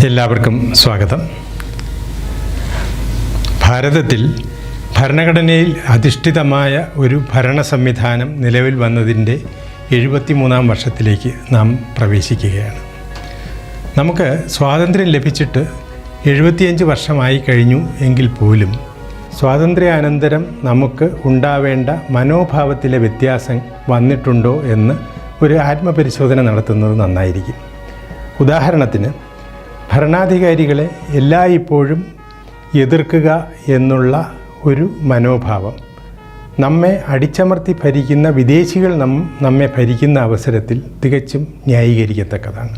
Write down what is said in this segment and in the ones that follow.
എല്ലാവർക്കും സ്വാഗതം. ഭാരതത്തിൽ ഭരണഘടനയിൽ അധിഷ്ഠിതമായ ഒരു ഭരണ സംവിധാനം നിലവിൽ വന്നതിൻ്റെ 73-ാം വർഷത്തിലേക്ക് നാം പ്രവേശിക്കുകയാണ്. നമുക്ക് സ്വാതന്ത്ര്യം ലഭിച്ചിട്ട് 75 വർഷമായി കഴിഞ്ഞു എങ്കിൽ പോലും സ്വാതന്ത്ര്യാനന്തരം നമുക്ക് ഉണ്ടാവേണ്ട മനോഭാവത്തിലെ വ്യത്യാസം വന്നിട്ടുണ്ടോ എന്ന് ഒരു ആത്മപരിശോധന നടത്തുന്നത് നന്നായിരിക്കും. ഉദാഹരണത്തിന്, ഭരണാധികാരികളെ എല്ലായ്പ്പോഴും എതിർക്കുക എന്നുള്ള ഒരു മനോഭാവം നമ്മെ അടിച്ചമർത്തി ഭരിക്കുന്ന വിദേശികൾ നമ്മെ ഭരിക്കുന്ന അവസരത്തിൽ തികച്ചും ന്യായീകരിക്കത്തക്കതാണ്.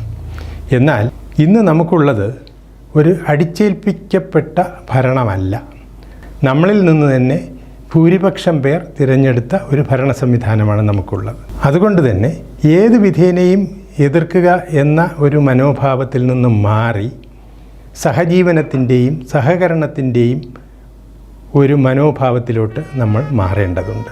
എന്നാൽ ഇന്ന് നമുക്കുള്ളത് ഒരു അടിച്ചേൽപ്പിക്കപ്പെട്ട ഭരണമല്ല. നമ്മളിൽ നിന്ന് തന്നെ ഭൂരിപക്ഷം പേർ തിരഞ്ഞെടുത്ത ഒരു ഭരണ സംവിധാനമാണ് നമുക്കുള്ളത്. അതുകൊണ്ട് തന്നെ ഏത് വിധേനയും എതിർക്കുക എന്ന ഒരു മനോഭാവത്തിൽ നിന്നും മാറി സഹജീവനത്തിൻ്റെയും സഹകരണത്തിൻ്റെയും ഒരു മനോഭാവത്തിലോട്ട് നമ്മൾ മാറേണ്ടതുണ്ട്.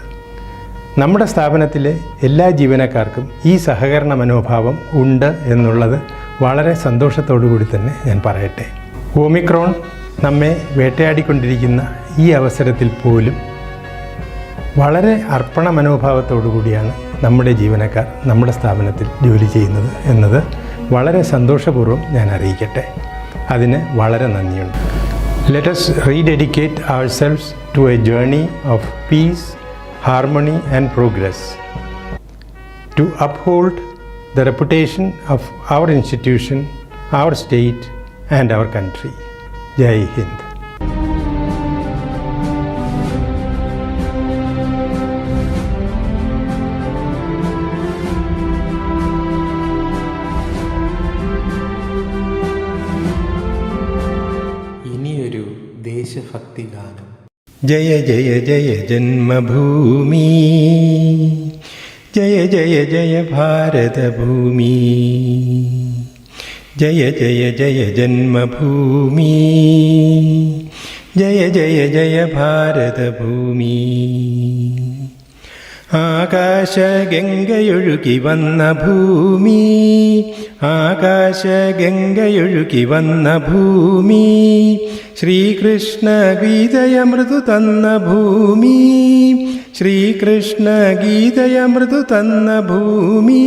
നമ്മുടെ സ്ഥാപനത്തിലെ എല്ലാ ജീവനക്കാർക്കും ഈ സഹകരണ മനോഭാവം ഉണ്ട് എന്നുള്ളത് വളരെ സന്തോഷത്തോടു കൂടി തന്നെ ഞാൻ പറയട്ടെ. ഒമിക്രോൺ നമ്മെ വേട്ടയാടിക്കൊണ്ടിരിക്കുന്ന ഈ അവസരത്തിൽ പോലും വളരെ അർപ്പണ മനോഭാവത്തോടു കൂടിയാണ് നമ്മുടെ ജീവനക്കാർ നമ്മുടെ സ്ഥാപനത്തിൽ ജോലി ചെയ്യുന്നത് എന്നത് വളരെ സന്തോഷപൂർവ്വം ഞാൻ അറിയിക്കട്ടെ. അതിന് വളരെ നന്ദിയുണ്ട്. Let us rededicate ourselves to a journey of peace, harmony and progress, to uphold the reputation of our institution, our state and our country. Jai Hind. ദേശഭക്തി ഗാനം. ജയ ജയ ജയ ജന്മഭൂമി, ജയ ജയ ജയ ഭാരതഭൂമി, ജയ ജയ ജയ ജന്മഭൂമി, ജയ ജയ ജയ ഭാരതഭൂമി. ആകാശഗംഗയൊഴുകി വന്ന ഭൂമി, ആകാശഗംഗയൊഴുകി വന്ന ഭൂമി, ശ്രീകൃഷ്ണ ഗീതയമൃതു തന്ന ഭൂമി, ശ്രീകൃഷ്ണ ഗീതയമൃതു തന്ന ഭൂമി,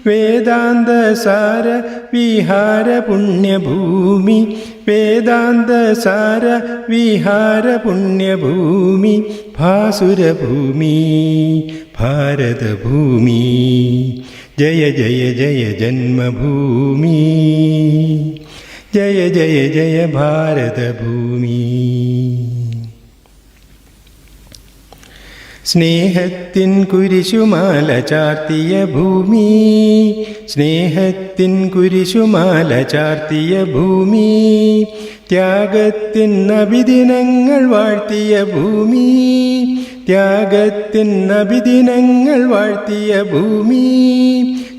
വേദാന്ത സാര വിഹാര പുണ്യഭൂമി, വേദാന്ത സാര വിഹാര പുണ്യഭൂമി, ഭാസുരഭൂമി ഭാരതഭൂമി. ജയ ജയ ജയ ജന്മഭൂമി, ജയ ജയ ജയ ഭാരതഭൂമി. സ്നേഹത്തിൻ കുരിശുമാല ചാർത്തിയ ഭൂമി, സ്നേഹത്തിൻ കുരിശുമാല ചാർത്തിയ ഭൂമി, ത്യാഗത്തിൻ അഭിദിനങ്ങൾ വാഴ്ത്തിയ ഭൂമി, ത്യാഗത്തിൻ അഭിദിനങ്ങൾ വാഴ്ത്തിയ ഭൂമി,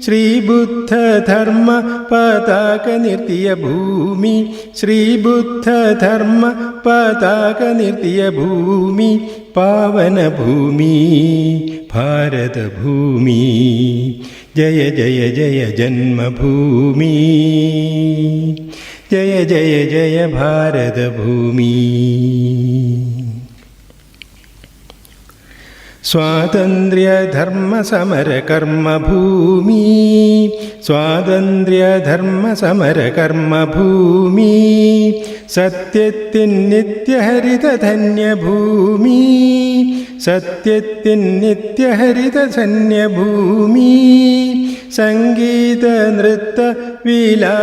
ശ്രീബുദ്ധ ധർമ്മ പതാക നിർത്തിയ ഭൂമി, ശ്രീബുദ്ധ ധർമ്മ പതാക നിർത്തിയ ഭൂമി, പാവനഭൂമി ഭാരതഭൂമി. ജയ ജയ ജയ ജന്മഭൂമി, ജയ ജയ ജയ ഭാരതഭൂമി. സ്വാതന്ത്ര്യ ധർമ്മ സമര കർമ്മഭൂമി, സ്വാതന്ത്ര്യ ധർമ്മ സമര കർമ്മഭൂമി, സത്യത്തിൻ നിത്യഹരിത ധന്യഭൂമി, സത്യത്തിൻ നിത്യഹരിത ധന്യഭൂമി, സംഗീത നൃത്ത വിലാസരംഗഭൂമി,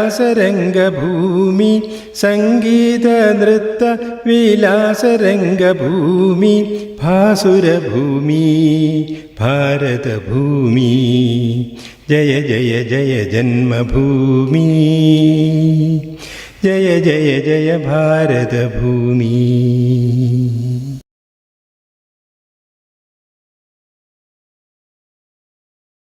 സംഗീത നൃത്ത വിലാസരംഗഭൂമി, ഭാസുരഭൂമി ഭാരതഭൂമി. ജയ ജയ ജയ ജന്മഭൂമി, ജയ ജയ ജയ ഭാരതഭൂമി.